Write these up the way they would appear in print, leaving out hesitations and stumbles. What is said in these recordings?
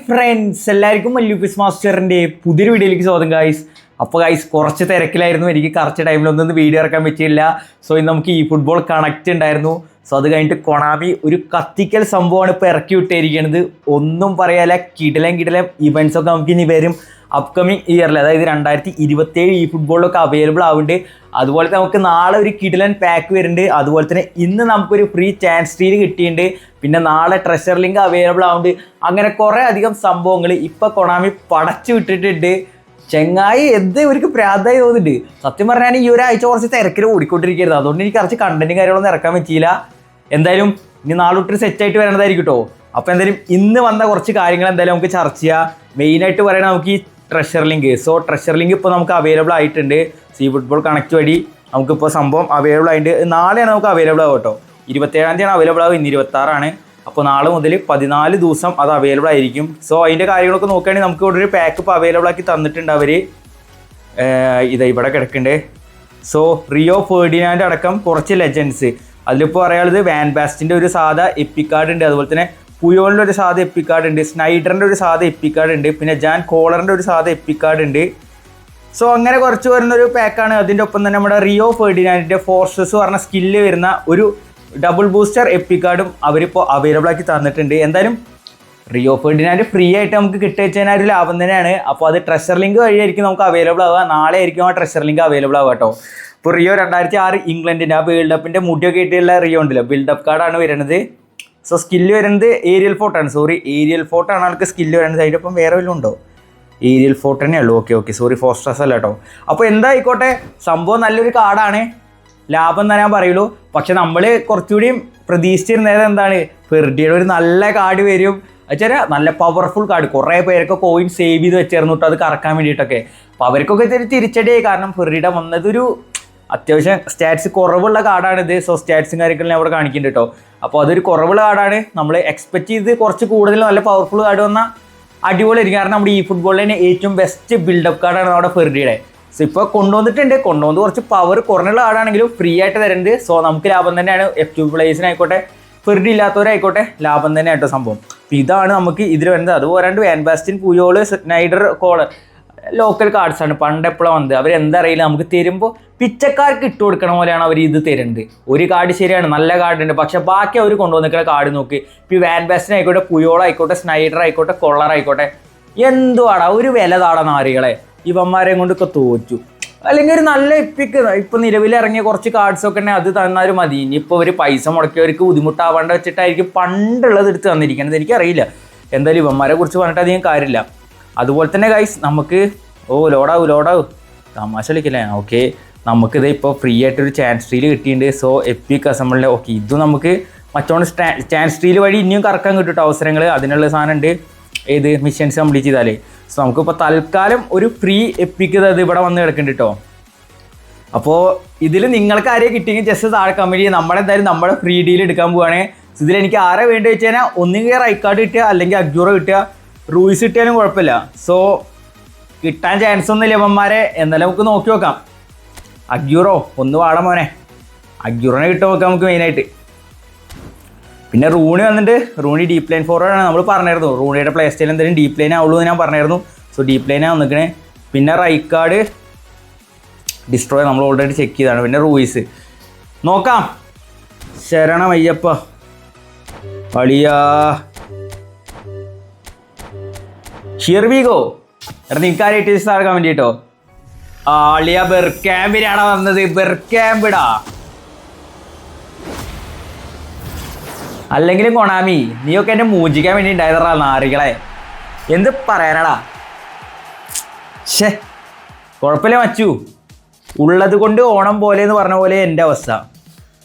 Friends എല്ലാവർക്കും മല്ലുഫിസ് മാസ്റ്ററിൻ്റെ പുതിയൊരു വീഡിയോയിലേക്ക് സ്വാഗതം ഗൈസ്. അപ്പോൾ ഗൈസ് കുറച്ച് തിരക്കിലായിരുന്നു, എനിക്ക് കറക്റ്റ് ടൈമിലൊന്നും വീഡിയോ ഇറക്കാൻ പറ്റിയില്ല. സോ ഇന്ന് നമുക്ക് ഈ ഫുട്ബോൾ കണക്റ്റ് ഉണ്ടായിരുന്നു. സോ അത് കഴിഞ്ഞിട്ട് കൊണാമി ഒരു കത്തിക്കൽ സംഭവമാണ് ഇപ്പോൾ ഇറക്കി വിട്ടിരിക്കുന്നത്. ഒന്നും പറയാല്ല, കിടിലം ഇവൻറ്റ്സ് ഒക്കെ നമുക്ക് ഇനി വരും അപ്കമിങ് ഇയറിൽ, അതായത് 2027 ഈ ഫുട്ബോളിലൊക്കെ അവൈലബിൾ ആവുന്നുണ്ട്. അതുപോലെ നമുക്ക് നാളെ ഒരു കിടിലൻ പാക്ക് വരുന്നുണ്ട്. അതുപോലെ തന്നെ ഇന്ന് നമുക്കൊരു ഫ്രീ ചാൻസ് സ്റ്റീൽ കിട്ടിയിട്ടുണ്ട്. പിന്നെ നാളെ ട്രഷർ ലിങ്ക് അവൈലബിൾ ആവുന്നുണ്ട്. അങ്ങനെ കുറേ അധികം സംഭവങ്ങൾ ഇപ്പോൾ കൊണാമി പടച്ചു വിട്ടിട്ടുണ്ട്. ചെങ്ങായി എന്ത് ഇവർക്ക് പ്രാധാന്യം തോന്നുന്നുണ്ട്. സത്യം പറഞ്ഞാൽ ഈ ഒരാഴ്ച കുറച്ച് തിരക്കിൽ ഓടിക്കൊണ്ടിരിക്കരുത്, അതുകൊണ്ട് എനിക്ക് കുറച്ച് കണ്ടന്റും കാര്യങ്ങളൊന്നും ഇറക്കാൻ പറ്റിയില്ല. എന്തായാലും ഇനി നാളെ തൊട്ട് സെറ്റായിട്ട് വരേണ്ടതായിരിക്കും കേട്ടോ. അപ്പോൾ എന്തായാലും ഇന്ന് വന്ന കുറച്ച് കാര്യങ്ങൾ എന്തായാലും നമുക്ക് ചർച്ച ചെയ്യാം. മെയിനായിട്ട് പറയണത് നമുക്ക് ഈ treasure link. So treasure link ഇപ്പോൾ നമുക്ക് അവൈലബിൾ ആയിട്ടുണ്ട്. സി ഫുട്ബോൾ കണക്റ്റ് വഴി നമുക്കിപ്പോൾ സംഭവം അവൈലബിൾ ആയിട്ടുണ്ട്. നാളെയാണ് നമുക്ക് അവൈലബിൾ ആവും കേട്ടോ. 27-ാം തീയതിയാണ് അവൈലബിൾ ആവും, ഇന്ന് 26-ആണ്. അപ്പോൾ നാളെ മുതൽ 14 ദിവസം അത് അവൈലബിൾ ആയിരിക്കും. സോ അതിൻ്റെ കാര്യങ്ങളൊക്കെ നോക്കുകയാണെങ്കിൽ നമുക്ക് ഇവിടെ ഒരു പാക്ക് ഇപ്പോൾ അവൈലബിൾ ആക്കി തന്നിട്ടുണ്ട് അവർ. ഇവിടെ കിടക്കുന്നുണ്ട്. സോ റിയോ ഫെർഡിനാൻഡ് അടക്കം കുറച്ച് ലെജൻഡ്സ്. അതിലിപ്പോൾ പറയാനുള്ളത് വാൻ ബാസ്റ്റിൻ്റെ ഒരു സാധാ എപ്പിക് കാർഡ് ഉണ്ട്. അതുപോലെ തന്നെ പുയോളിൻ്റെ ഒരു സാധാ എപ്പിക് കാർഡ് ഉണ്ട്. സ്നൈഡറിൻ്റെ ഒരു സാധാ എപ്പിക് കാർഡ് ഉണ്ട്. പിന്നെ ജാൻ കോളറിൻ്റെ ഒരു സാധാ എപ്പിക് കാർഡ് ഉണ്ട്. സോ അങ്ങനെ കുറച്ച് വരുന്നൊരു പാക്കാണ്. അതിൻ്റെ ഒപ്പം തന്നെ നമ്മുടെ റിയോ ഫെർഡിനാൻഡിൻ്റെ ഫോർസസ് പറഞ്ഞ സ്കില്ല് വരുന്ന ഒരു ഡബിൾ ബൂസ്റ്റർ എപ്പിക് കാർഡും അവരിപ്പോൾ അവൈലബിൾ ആക്കി തന്നിട്ടുണ്ട്. എന്തായാലും റിയോ ഫെർഡിനാൻഡ് ഫ്രീ ആയിട്ട് നമുക്ക് കിട്ടിവെച്ചാൽ ഒരു ലാഭം തന്നെയാണ്. അപ്പോൾ അത് ട്രഷർ ലിങ്ക് വഴിയായിരിക്കും നമുക്ക് അവൈലബിൾ ആവുക. നാളെ ആയിരിക്കും ആ ട്രഷർ ലിങ്ക് അവൈലബിൾ ആവുക കേട്ടോ. ഇപ്പോൾ റിയോ 2006 ഇംഗ്ലണ്ടിൻ്റെ ആ വേൾഡ് കപ്പിൻ്റെ മുടിയൊക്കെ ആയിട്ടുള്ള റിയോ ഉണ്ടല്ലോ, ബിൽഡപ്പ് കാർഡാണ് വരുന്നത്. സോ സ്കില്ല് വരുന്നത് ഏരിയൽ ഫോർട്ടാണ്. ഏരിയൽ ഫോർട്ടാണ് ആൾക്ക് സ്കില്ല് വരുന്നത്. അതിൻ്റെ ഒപ്പം വേറെ വല്ലതും ഉണ്ടോ? ഏരിയൽ ഫോർട്ട് തന്നെ ഉള്ളൂ. ഓക്കെ ഫോർട്രസ് അല്ല കേട്ടോ. അപ്പോൾ എന്തായിക്കോട്ടെ, സംഭവം നല്ലൊരു കാർഡാണ്, ലാഭം തന്നെ ഞാൻ പറയുള്ളൂ. പക്ഷെ നമ്മൾ കുറച്ചുകൂടിയും പ്രതീക്ഷിച്ചിരുന്നത് എന്താണ്, ഫെർഡിയുടെ ഒരു നല്ല കാർഡ് വരും. വെച്ചാൽ നല്ല പവർഫുൾ കാർഡ്. കുറേ പേരൊക്കെ കോയിൻ സേവ് ചെയ്ത് വെച്ചിരുന്നു കേട്ടോ, അത് കറക്കാൻ വേണ്ടിയിട്ടൊക്കെ. അപ്പോൾ അവർക്കൊക്കെ ഇതൊരു തിരിച്ചടിയായി. കാരണം ഫെർഡിയുടെ വന്നതൊരു അത്യാവശ്യം സ്റ്റാറ്റ്സ് കുറവുള്ള കാർഡാണിത്. സോ സ്റ്റാറ്റ്സും കാര്യങ്ങളും ഞാൻ അവിടെ കാണിക്കുന്നുണ്ട് കേട്ടോ. അപ്പോൾ അതൊരു കുറവുള്ള കാർഡാണ്. നമ്മൾ എക്സ്പെക്ട് ചെയ്ത് കുറച്ച് കൂടുതൽ നല്ല പവർഫുൾ കാർഡ് വന്നാൽ അടിപൊളിയായിരിക്കും. കാരണം നമ്മുടെ ഈ ഫുട്ബോളിൽ തന്നെ ഏറ്റവും ബെസ്റ്റ് ബിൽഡപ്പ് കാർഡാണ് നമ്മുടെ ഫെർഡിയുടെ. സോ ഇപ്പോൾ കൊണ്ടുവന്ന് കുറച്ച് പവർ കുറഞ്ഞുള്ള കാർഡാണെങ്കിലും ഫ്രീ ആയിട്ട് തരുന്നുണ്ട്. സോ നമുക്ക് ലാഭം തന്നെയാണ്. F2 പ്ലേയേഴ്സിനായിക്കോട്ടെ ഫെർഡി ഇല്ലാത്തവരായിക്കോട്ടെ ലാഭം തന്നെ ആയിട്ടോ സംഭവം. അപ്പോൾ ഇതാണ് നമുക്ക് ഇതിൽ വരുന്നത്. അത് പോരാണ്ട് Van Basten, Puyol, Sneijder, Koller local കാർഡ്സാണ്. പണ്ട് എപ്പോഴും വന്നത് അവരെന്താ അറിയില്ല, നമുക്ക് തരുമ്പോൾ പിച്ചക്കാർക്ക് ഇട്ട് കൊടുക്കണ പോലെയാണ് അവർ ഇത് തരുന്നത്. ഒരു കാർഡ് ശരിയാണ്, നല്ല കാർഡ് ഉണ്ട്, പക്ഷെ ബാക്കി അവർ കൊണ്ടുവന്നിട്ടുള്ള കാർഡ് നോക്കി. ഇപ്പോൾ വാൻ ബാസ്റ്റിൻ ആയിക്കോട്ടെ, പുയോളായിക്കോട്ടെ, സ്നൈഡർ ആയിക്കോട്ടെ, കൊള്ളർ ആയിക്കോട്ടെ, എന്തുവാടാ ഒരു വില താടാ നാരികളെ. ഇവന്മാരെ കൊണ്ടൊക്കെ തോറ്റു. അല്ലെങ്കിൽ ഒരു നല്ല എപ്പിക്ക് ഇപ്പോൾ നിലവിലിറങ്ങിയ കുറച്ച് കാർഡ്സൊക്കെ ഉണ്ടെങ്കിൽ അത് തന്നാലും മതി. ഇനിയിപ്പോൾ അവർ പൈസ മുടക്കിയവർക്ക് ബുദ്ധിമുട്ടാവാണ്ട് വെച്ചിട്ടായിരിക്കും പണ്ടുള്ളത് എടുത്ത് തന്നിരിക്കുന്നത്. എനിക്കറിയില്ല. എന്തായാലും ഇവന്മാരെ കുറിച്ച് പറഞ്ഞിട്ട് അധികം കാര്യമില്ല. അതുപോലെ തന്നെ ഗൈസ് നമുക്ക് ലോഡാവും തമാശ കളിക്കില്ലേ. ഓക്കെ, നമുക്കിത് ഇപ്പോൾ ഫ്രീ ആയിട്ടൊരു ചാൻസ് സ്റ്റീൽ കിട്ടിയിട്ടുണ്ട്. സോ എപ്പിക് അസംബിളിൻ്റെ ഇത് നമുക്ക് മറ്റോണ്ട് ചാൻസ് സ്റ്റീൽ വഴി ഇനിയും കറക്കാൻ കിട്ടും അവസരങ്ങൾ. അതിനുള്ള സാധനം ഉണ്ട്. ഏത് മിഷൻസ് കംപ്ലീറ്റ് ചെയ്താലേ. സോ നമുക്കിപ്പോൾ തൽക്കാലം ഒരു ഫ്രീ എപ്പിക്ക് അത് ഇവിടെ വന്ന് കിടക്കുന്നുണ്ട് കേട്ടോ. അപ്പോൾ ഇതിൽ നിങ്ങൾക്ക് ആരെയും കിട്ടിയെങ്കിൽ ജസ്റ്റ് താഴെ കമൻറ്റ് ചെയ്യുക. നമ്മളെന്തായാലും നമ്മുടെ ഫ്രീ ഡീൽ എടുക്കാൻ പോവുകയാണ്. ഇതിലെനിക്ക് ആരെ വേണ്ടി വെച്ച് കഴിഞ്ഞാൽ ഒന്നുകിൽ റൈക്കാർഡ് കിട്ടുക, അല്ലെങ്കിൽ അഗ്യൂറോ കിട്ടുക, റൂയിസ് കിട്ടിയാലും കുഴപ്പമില്ല. സോ കിട്ടാൻ ചാൻസ് ഒന്നുമില്ല ഇവന്മാരെ. എന്നാലും നമുക്ക് നോക്കി നോക്കാം. അഗ്യൂറോ ഒന്ന് വാടാ മോനെ, അഗ്യൂറോനെ കിട്ടും നോക്കാം നമുക്ക് മെയിനായിട്ട്. പിന്നെ റൂണി വന്നിട്ട് റൂണി ഡീപ്പ് ലൈൻ ഫോർവേഡാണ്. നമ്മൾ പറഞ്ഞായിരുന്നു റൂണിയുടെ പ്ലേ സ്റ്റൈൽ എന്തായാലും ഡീപ്പ് ലൈൻ ആവുള്ളൂ എന്ന് ഞാൻ പറഞ്ഞായിരുന്നു. സോ ഡീപ്പ് ലൈനാണ് വന്നിക്കണേ. പിന്നെ റൈക്കാർഡ് ഡിസ്ട്രോയ് നമ്മൾ ഓൾറെഡി ചെക്ക് ചെയ്താണ്. പിന്നെ റൂയിസ് നോക്കാം. ശരണം അയ്യപ്പ അളിയാ, ഹിയർവിഗോ. എടാ നിനക്കാരായിട്ട് ഇഷ്ടം കമൻറ്റ് കേട്ടോ. ആളിയ ബെർക്യാമ്പിനാണ് വന്നത്. ബെർക്യാമ്പിടാ. അല്ലെങ്കിലും കൊണാമി നീയൊക്കെ എന്നെ മൂജിക്കാൻ വേണ്ടി ഉണ്ടായതാ നാറികളെ. എന്ത് പറയാനടാ. കുഴപ്പമില്ല മച്ചു, ഉള്ളത് കൊണ്ട് ഓണം പോലെ എന്ന് പറഞ്ഞ പോലെ എൻ്റെ അവസ്ഥ.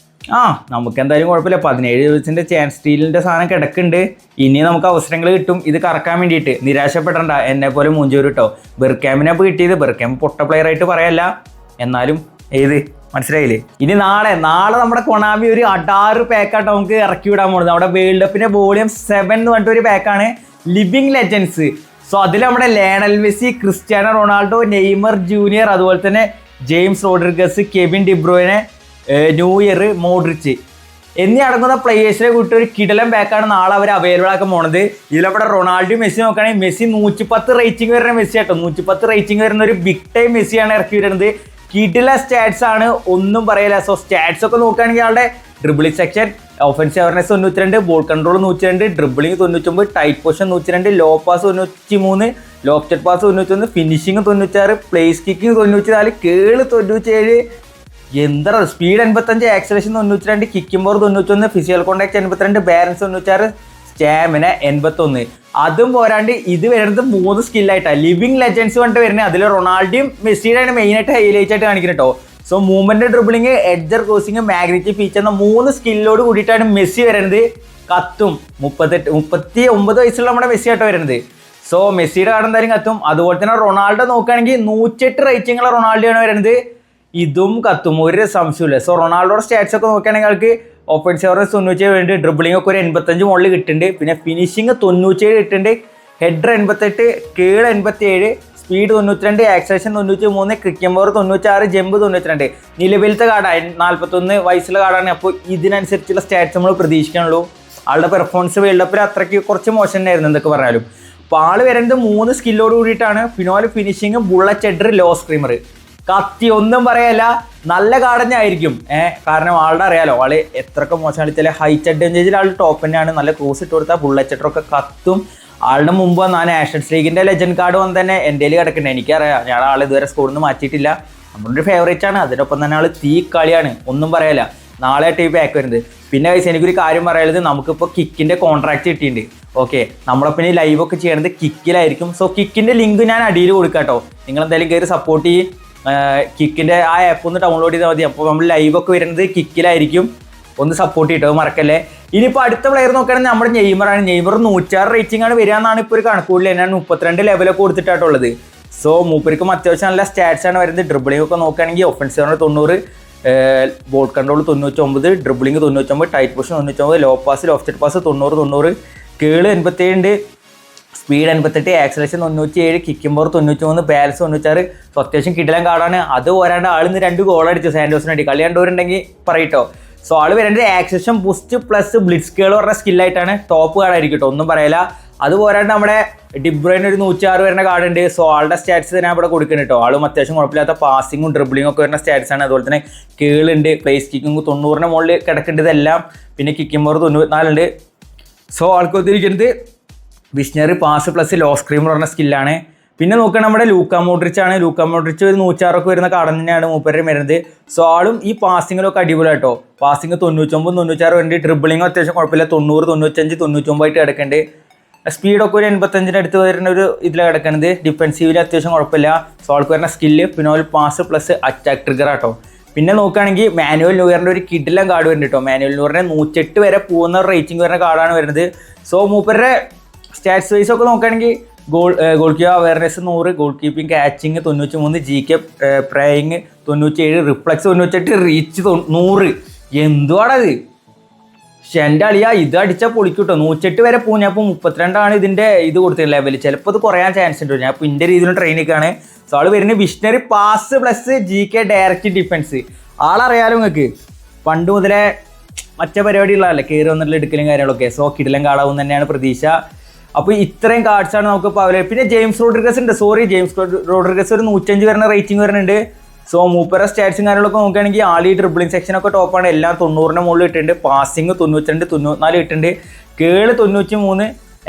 നമുക്ക് എന്തായാലും കുഴപ്പമില്ല. 17 ദിവസത്തിൻ്റെ ചാൻസ് സ്റ്റീലിൻ്റെ സാധനം കിടക്കുന്നുണ്ട്. ഇനി നമുക്ക് അവസരങ്ങൾ കിട്ടും ഇത് കറക്കാൻ വേണ്ടിയിട്ട്. നിരാശപ്പെടണ്ട, എന്നെ പോലെ മൂഞ്ചൂർ കേട്ടോ. ബെർക്യാമ്പിനെ ഇപ്പോൾ കിട്ടിയത്. ബെർക്യാമ്പ് പൊട്ട പ്ലെയർ ആയിട്ട് പറയല്ല, എന്നാലും മനസ്സിലായില്ലേ. ഇനി നാളെ നമ്മുടെ കൊണാമി ഒരു 16 പാക്കായിട്ട് നമുക്ക് ഇറക്കി വിടാൻ പോകുന്നത്. നമ്മുടെ വേൾഡ് കപ്പിൻ്റെ വോളിയം 7 എന്ന് പറഞ്ഞിട്ട് ഒരു പാക്കാണ്, ലിവിങ് ലെജൻസ്. സോ അതിൽ നമ്മുടെ Lionel Messi, Cristiano Ronaldo, Neymar Junior, അതുപോലെ തന്നെ James Rodriguez, Kevin De Bruyne, Neuer, Modric. എന്നീ അടങ്ങുന്ന പ്ലേയേഴ്സിനെ കൂട്ടി ഒരു കിടലൻ ബാക്കാണ് നാളെ അവർ അവൈലബിൾ ആക്കാൻ പോണത്. ഇതിലവിടെ റൊണാൾഡോ മെസ്സി നോക്കുകയാണെങ്കിൽ മെസ്സി 110 റേറ്റിംഗ് വരുന്ന മെസ്സി ആട്ടോ. 110 റേറ്റിംഗ് വരുന്ന ഒരു ബിഗ് ടൈം മെസ്സിയാണ് ഇറക്കി വരുന്നത്. കിടില സ്റ്റാറ്റ്സ് ആണ്, ഒന്നും പറയില്ല. സോ സ്റ്റാറ്റ്സ് ഒക്കെ നോക്കുകയാണെങ്കിൽ ആളുടെ dribbling section, offensive awareness 92, ball control 102, dribbling 99, tight possession 102, low pass 93, lofted pass 91, finishing 96, place kicking 94, curl 97, എന്താ speed 85, acceleration 92, kicking power 91, physical contact 82, balance 96, stamina 81. അതും പോരാണ്ട് ഇത് വരുന്നത് 3 സ്കില്ലായിട്ടാണ്. ലിവിങ് ലെജൻഡ്സ് കൊണ്ട് വരുന്നത്. അതിൽ റൊണാൾഡോയും മെസ്സിയുടെയാണ് മെയിനായിട്ട് ഹൈലൈറ്റ് ആയിട്ട് കാണിക്കുന്നത് കേട്ടോ. So movement, dribbling, edged crossing, magnetic feature എന്ന 3 സ്കില്ലോട് കൂടിയിട്ടാണ് മെസ്സി വരുന്നത്. കത്തും 39 വയസ്സുള്ള നമ്മുടെ മെസ്സി ആട്ടോ വരുന്നത്. സോ മെസ്സിയുടെ കാർഡ് എന്തായാലും കത്തും. അതുപോലെ തന്നെ റൊണാൾഡോ നോക്കുകയാണെങ്കിൽ 108 റേറ്റിംഗ് ഉള്ള റൊണാൾഡോ ആണ് വരുന്നത്. ഇതും കത്തും, ഒരു സംശയമില്ല. സോ റൊണാൾഡോയുടെ സ്റ്റാറ്റ്സ് ഒക്കെ നോക്കുകയാണെങ്കിൽ ആൾക്ക് ഓഫൻസീവ് അവർനെസ് 97 വേണ്ടി, ഡ്രിബിളിംഗ് ഒക്കെ ഒരു 85 മുകളിൽ കിട്ടുന്നുണ്ട്. പിന്നെ ഫിനിഷിംഗ് 97 കിട്ടുന്നുണ്ട്, ഹെഡർ 88, കേൾ 87, സ്പീഡ് 92, ആക്സലേഷൻ 93, ക്രിക്കിംഗ് പവർ 96, ജമ്പ് 92. നിലവിലത്തെ കാർഡാണ്, 41 വയസ്സുള്ള കാർഡാണ്. അപ്പോൾ ഇതിനനുസരിച്ചുള്ള സ്റ്റാറ്റ്സ് നമ്മൾ പ്രതീക്ഷിക്കാനുള്ളൂ. ആളുടെ പെർഫോമൻസ് വേൾഡ് കപ്പിൽ അത്രയ്ക്ക് കുറച്ച് മോശം തന്നെയായിരുന്നു എന്തൊക്കെ പറഞ്ഞാലും. അപ്പോൾ ആൾ വരുന്നത് 3 സ്കില്ലോട് കൂടിയിട്ടാണ്. ഫിനോൽ, finishing, bullet header, low screamer. കത്തി, ഒന്നും പറയല്ല, നല്ല കാർഡ് തന്നെ ആയിരിക്കും. കാരണം ആളുടെ അറിയാലോ ആള് എത്രയൊക്കെ മോശം കളിച്ചാൽ ഹൈറ്റ് അഡ്വാൻറ്റേജിൽ ആൾ ടോപ്പ് തന്നെയാണ്. നല്ല ക്രോസ് ഇട്ട് കൊടുത്താൽ ബുള്ളറ്റ് ഹെഡറൊക്കെ കത്തും. ആളുടെ മുമ്പ് വന്നാൽ നാഷണൽസ് ലീഗിൻ്റെ ലെജൻഡ് കാർഡ് വന്ന് തന്നെ എൻ്റെ കയ്യിൽ കിടക്കുന്നുണ്ട്. എനിക്കറിയാം, ഞാൻ ആൾ ഇതുവരെ സ്കോറിൽ നിന്ന് മാറ്റിയിട്ടില്ല. നമ്മുടെ ഒരു ഫേവറേറ്റ് ആണ്. അതിനൊപ്പം തന്നെ ആൾ തീ കളിയാണ്, ഒന്നും പറയല്ല. നാളെ ടീം ബാക്ക് വരുന്നത്. പിന്നെ എനിക്കൊരു കാര്യം പറയുന്നത്, നമുക്കിപ്പോൾ കിക്കിൻ്റെ കോൺട്രാക്ട് കിട്ടിയിട്ടുണ്ട്. ഓക്കെ, നമ്മളൊപ്പം ഈ ലൈവൊക്കെ ചെയ്യണത് കിക്കിലായിരിക്കും. സോ കിക്കിൻ്റെ ലിങ്ക് ഞാൻ അടിയിൽ കൊടുക്കാം കേട്ടോ. നിങ്ങളെന്തായാലും കയറി സപ്പോർട്ട് ചെയ്യും. കിക്കിൻ്റെ ആ ആപ്പ് ഒന്ന് ഡൗൺലോഡ് ചെയ്താൽ മതി. അപ്പോൾ നമ്മൾ ലൈവൊക്കെ വരുന്നത് കിക്കിലായിരിക്കും. ഒന്ന് സപ്പോർട്ട് ചെയ്തിട്ടോ, മറക്കല്ലേ. ഇനിയിപ്പോൾ അടുത്ത പ്ലെയർ നോക്കുകയാണെങ്കിൽ നമ്മുടെ നെയ്മറാണ്. നെയ്മർ 106 റേറ്റിംഗ് ആണ് വരിക എന്നാണ് ഇപ്പോൾ ഒരു കണക്കൂടില്ല. ഞാൻ 32 ലെവലൊക്കെ കൊടുത്തിട്ടായിട്ടുള്ളത്. സോ മൂപ്പർക്കും അത്യാവശ്യം നല്ല സ്റ്റാറ്റ്സ് ആണ് വരുന്നത്. ഡ്രിബിളിംഗ് ഒക്കെ നോക്കുകയാണെങ്കിൽ offensive 90, ball control 99, dribbling 99, tight possession 99, low pass, lofted pass 90, curl 87, speed 88, acceleration 97, kicking power 93, balance 96. So അത്യാവശ്യം കിടിലൻ കാർഡാണ്. അത് പോരാണ്ട് ആളിന്ന് 2 ഗോൾ അടിച്ചു സാന്റോസിന് വേണ്ടി. കളി കണ്ടവരുണ്ടെങ്കിൽ പറയട്ടോ. സോ ആൾ വരേണ്ടത് ആക്സേഷൻ ബൂസ്റ്റ് പ്ലസ് ബ്ലിറ്റ്സ് കേൾ പറഞ്ഞ സ്കില്ലായിട്ടാണ്. ടോപ്പ് കാർഡായിരിക്കും കേട്ടോ, ഒന്നും പറയില്ല. അത് പോരാണ്ട് നമ്മുടെ ഡിബ്രൈൻ ഒരു 106 വരുന്ന കാർഡ് ഉണ്ട്. സോ ആളുടെ സ്റ്റാറ്റ്സ് ഞാൻ ഇവിടെ കൊടുക്കുന്നുണ്ട് കേട്ടോ. ആളും അത്യാവശ്യം കുഴപ്പമില്ലാത്ത പാസിങ്ങും ഡ്രിബിളിംഗ് ഒക്കെ വരുന്ന സ്റ്റാറ്റ്സ് ആണ്. അതുപോലെ തന്നെ കേളുണ്ട്, പ്ലേസ് കിക്കിംഗ് 90 മുകളിൽ കിടക്കേണ്ടതെല്ലാം. പിന്നെ കിക്കിംഗ് പവർ 94 ഉണ്ട്. സോ ആൾക്ക് ഒത്തിരിക്കുന്നത് വിഷ്ണറി, പാസ് പ്ലസ് ലോ സ്ക്രീമർ പറഞ്ഞ സ്കില്ലാണ്. പിന്നെ നോക്കുക നമ്മുടെ ലൂക്ക മോഡ്രിച്ച് ആണ്. ലൂക്ക മോഡ്രിച്ച് ഒരു 106 വരുന്ന കാർഡ് തന്നെയാണ് മൂപ്പരുടെ വരുന്നത്. സോ ആളും ഈ പാസിങ്ങിലൊക്കെ അടിപൊളിയാട്ടോ. പാസിങ് 99, 96 വരുന്നുണ്ട്. ഡ്രിബിളിംഗ് അത്യാവശ്യം കുഴപ്പമില്ല, 90, 95, 99 ആയിട്ട് കിടക്കുന്നുണ്ട്. സ്പീഡൊക്കെ ഒരു 85 അടുത്ത് വരുന്ന ഒരു ഇതിലാണ് കിടക്കുന്നത്. ഡിഫെൻസീവിൽ അത്യാവശ്യം കുഴപ്പമില്ല. സോ ആൾക്ക് വരുന്ന സ്കില്ല് പിന്നെ ഒരു പാസ് പ്ലസ് അറ്റാക്ക് ട്രിഗർ ആട്ടോ. പിന്നെ നോക്കുകയാണെങ്കിൽ മാനുവൽ ന്യൂയറിൻ്റെ ഒരു കിഡിലൻ കാർഡ് വരുന്നുണ്ട് കേട്ടോ. മാനുവൽ ന്യൂയറിൻ്റെ 108 വരെ പോകുന്ന റേറ്റിംഗ് വരുന്ന കാർഡാണ് വരുന്നത്. സോ മൂപ്പരുടെ സ്റ്റാറ്റ്സ് വൈസ് ഒക്കെ നോക്കുകയാണെങ്കിൽ goal keeper awareness 100, goal keeping catching 93, GK parrying 97, reflex 98, reach 100. എന്തുവാണത്? പക്ഷെ എൻ്റെ അളിയാ ഇത് അടിച്ചാൽ പൊളിക്കൂട്ടോ. 108 വരെ പോകും. ഞാൻ ഇപ്പോൾ 32 ഇതിൻ്റെ ഇത് കൊടുത്തത് ലെവൽ. ചിലപ്പോൾ ഇത് കുറയാൻ ചാൻസ് ഉണ്ട്. ഞാൻ ഇപ്പോൾ എൻ്റെ രീതിയിലും ട്രെയിനിക്കാണ്. സോ ആൾ വരുന്നത് visionary, pass plus GK direct defence. ആളറിയാലോ നിങ്ങൾക്ക്, പണ്ട് മുതലേ മറ്റേ പരിപാടിയുള്ളതല്ലേ, കയറി വന്നിട്ടുള്ള എടുക്കലും കാര്യങ്ങളൊക്കെ. സോ കിടിലൻ കാർഡാവും തന്നെയാണ് പ്രതീക്ഷ. അപ്പോൾ ഇത്രയും കാർഡ്സാണ് നമുക്ക് ഇപ്പോൾ അവൈലബിൾ. പിന്നെ ജെയിംസ് റോഡ്രിഗസ് ഉണ്ട്. ജെയിംസ് റോഡ്രിഗസ് ഒരു 105 വരുന്ന റേറ്റിംഗ് വരുന്നുണ്ട്. സോ മൂപ്പര സ്റ്റാറ്റ്സും കാര്യങ്ങളൊക്കെ നോക്കുകയാണെങ്കിൽ ആൾ ഈ ഡ്രിബിളിംഗ് സെക്ഷനൊക്കെ ടോപ്പാണ്. എല്ലാം 90 മുകളിൽ ഇട്ടിട്ടുണ്ട്. പാസിങ് 92, 94 ഇട്ടിട്ടുണ്ട്. Curl 93,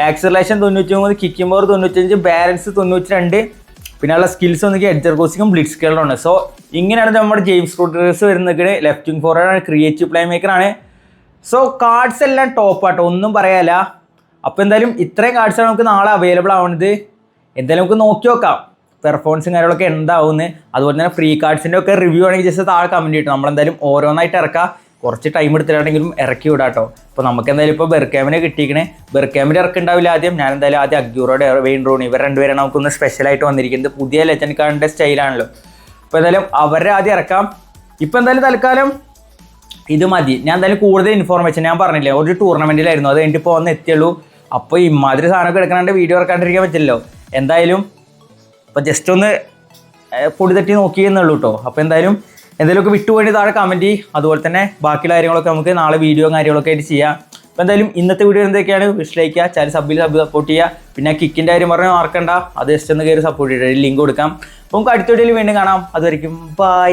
acceleration 93, kicking power 95, balance 92. പിന്നെ ഉള്ള സ്കിൽസ് ഒന്നെങ്കിൽ എഡ്ജർ ക്രോസിങ്ങും ബ്ലിറ്റ്സ് കേളാണ്. സോ ഇങ്ങനെയാണ് നമ്മുടെ ജെയിംസ് റോഡ്രിഗസ് വരുന്നത്. ലെഫ്റ്റ് വിങ് ഫോർവേഡാണ്, ക്രിയേറ്റീവ് പ്ലേ മേക്കറാണ്. സോ കാർഡ്സ് എല്ലാം ടോപ്പാട്ടോ, ഒന്നും പറയാല്ല. അപ്പോൾ എന്തായാലും ഇത്രയും കാർഡ്സാണ് നമുക്ക് നാളെ അവൈലബിൾ ആവുന്നത്. എന്തായാലും നമുക്ക് നോക്കി നോക്കാം പെർഫോമൻസും കാര്യങ്ങളൊക്കെ എന്താവുമെന്ന്. അതുപോലെ തന്നെ ഫ്രീ കാർഡ്സിൻ്റെ ഒക്കെ റിവ്യൂ ആണെങ്കിൽ ജസ്റ്റ് താഴെ കമൻറ്റ് ചെയ്തിട്ട് നമ്മളെന്തായാലും ഓരോന്നായിട്ട് ഇറക്കാം. കുറച്ച് ടൈം എടുത്തിട്ടാണെങ്കിലും ഇറക്കി വിടാം കേട്ടോ. അപ്പോൾ നമുക്ക് എന്തായാലും ഇപ്പോൾ ബെർക്കാമിനെ കിട്ടിയിരിക്കണേ. ബെർക്കാമിൻ്റെ ഇറക്കുണ്ടാവില്ല ആദ്യം. ഞാൻ എന്തായാലും ആദ്യം അഗ്യൂറോയുടെ വെയിൻ റൂണി ഇവർ രണ്ടുപേരാണ് നമുക്കൊന്ന് സ്പെഷ്യലായിട്ട് വന്നിരിക്കുന്നത്. പുതിയ ലെജൻഡ് കാർഡിൻ്റെ സ്റ്റൈലാണല്ലോ. അപ്പോൾ എന്തായാലും അവരുടെ ആദ്യം ഇറക്കാം. ഇപ്പോൾ എന്തായാലും തൽക്കാലം ഇത് മതി. ഞാൻ എന്തായാലും കൂടുതൽ ഇൻഫോർമേഷൻ ഞാൻ പറഞ്ഞില്ലേ, ഒരു ടൂർണമെൻറ്റിലായിരുന്നു, അത് കഴിഞ്ഞിട്ട് ഇപ്പോൾ വന്ന് എത്തിയുള്ളൂ. അപ്പോൾ ഇമാതിരി സാധനമൊക്കെ എടുക്കാണ്ട് വീഡിയോ ഇറക്കാണ്ടിരിക്കാൻ പറ്റില്ലല്ലോ. എന്തായാലും ഇപ്പോൾ ജസ്റ്റ് ഒന്ന് പൊടി തട്ടി നോക്കിയെന്നുള്ളൂ കേട്ടോ. അപ്പോൾ എന്തായാലും എന്തെങ്കിലുമൊക്കെ വിട്ടുപോയി താഴെ കമൻറ്റ് ചെയ്യും. അതുപോലെ തന്നെ ബാക്കിയുള്ള കാര്യങ്ങളൊക്കെ നമുക്ക് നാളെ വീഡിയോ കാര്യങ്ങളൊക്കെ ആയിട്ട് ചെയ്യാം. അപ്പോൾ എന്തായാലും ഇന്നത്തെ വീഡിയോ എന്തൊക്കെയാണ് ലൈക്ക് ചെയ്യുക, ചാനൽ സപ്പോർട്ട് ചെയ്യുക. പിന്നെ കിക്കിൻ്റെ കാര്യം പറഞ്ഞാൽ മറക്കണ്ട, അത് ജസ്റ്റ് ഒന്ന് കയറി സപ്പോർട്ട് ചെയ്യുക, ലിങ്ക് കൊടുക്കാം. അപ്പോൾ നമുക്ക് അടുത്ത വീഡിയോയിൽ വീണ്ടും കാണാം. അതുവരെയും ബൈ.